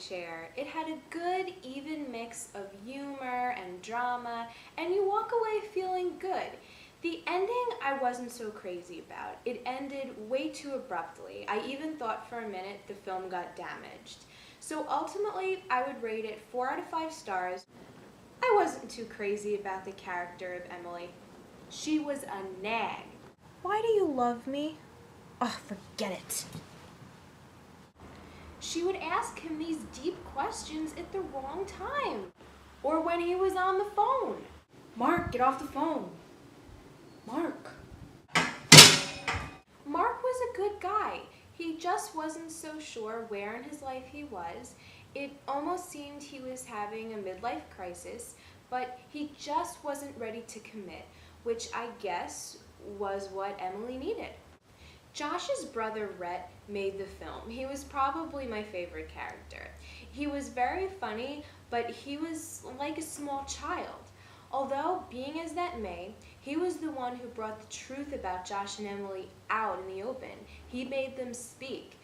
chair. It had a good, even mix of humor and drama, and you walk away feeling good. The ending I wasn't so crazy about. It ended way too abruptly. I even thought for a minute the film got damaged. So ultimately, I would rate it 4 out of 5 stars. I wasn't too crazy about the character of Emily. She was a nag. Why do you love me? Oh, forget it. She would ask him these deep questions at the wrong time, or when he was on the phone. Mark, get off the phone. Mark. Mark was a good guy. He just wasn't so sure where in his life he was. It almost seemed he was having a midlife crisis, but he just wasn't ready to commit, which I guess was what Emily needed. Josh's brother Rhett made the film. He was probably my favorite character. He was very funny, but he was like a small child. Although, being as that may, he was the one who brought the truth about Josh and Emily out in the open. He made them speak.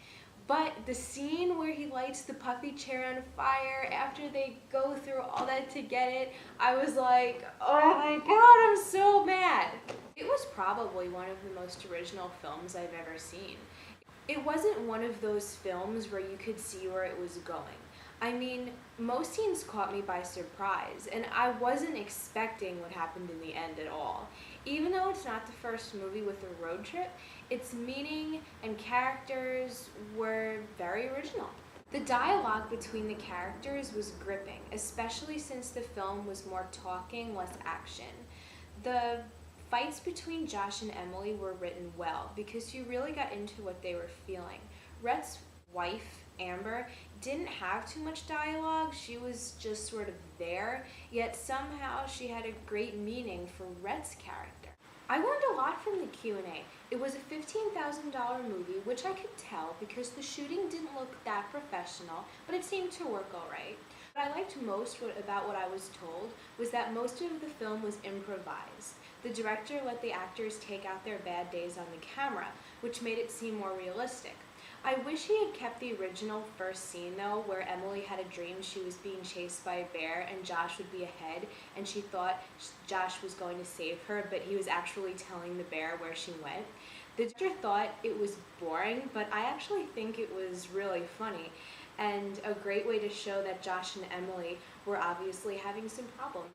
But the scene where he lights the Puffy chair on fire after they go through all that to get it, I was like, oh my god, I'm so mad. It was probably one of the most original films I've ever seen. It wasn't one of those films where you could see where it was going. I mean, most scenes caught me by surprise, and I wasn't expecting what happened in the end at all. Even though it's not the first movie with a road trip, its meaning and characters were very original. The dialogue between the characters was gripping, especially since the film was more talking, less action. The fights between Josh and Emily were written well because you really got into what they were feeling. Rhett's wife, Amber, didn't have too much dialogue. She was just sort of there, yet somehow she had a great meaning for Rhett's character. I learned a lot from the Q&A. It was a $15,000 movie, which I could tell because the shooting didn't look that professional, but it seemed to work all right. What I liked most about what I was told was that most of the film was improvised. The director let the actors take out their bad days on the camera, which made it seem more realistic. I wish he had kept the original first scene though, where Emily had a dream she was being chased by a bear and Josh would be ahead, and she thought Josh was going to save her, but he was actually telling the bear where she went. The director thought it was boring, but I actually think it was really funny and a great way to show that Josh and Emily were obviously having some problems.